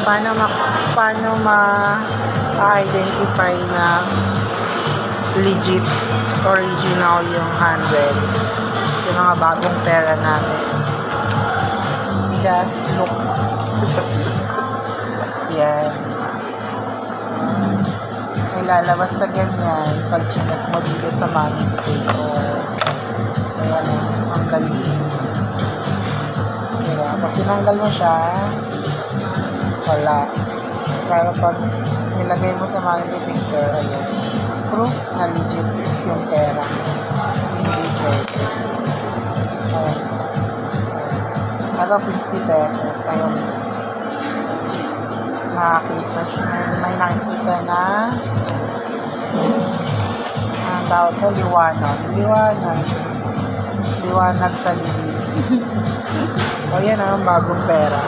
paano ma-identify na legit, original yung hundreds, yung mga bagong pera natin. Just look. Yan. May lalabas na ganyan pag chinek mo dito sa money indicator. Ayan, ang galing. Diba? Pag tinanggal mo siya, wala. Pero pag nilagay mo sa money detector, ayan, proof na legit yung pera. Hindi pwede. Ayan. Ito 50 pesos. Ayan. Nakakita siya. May nakikita na ang tawag ko, liwanag sa liwanag. O yan ang bagong pera.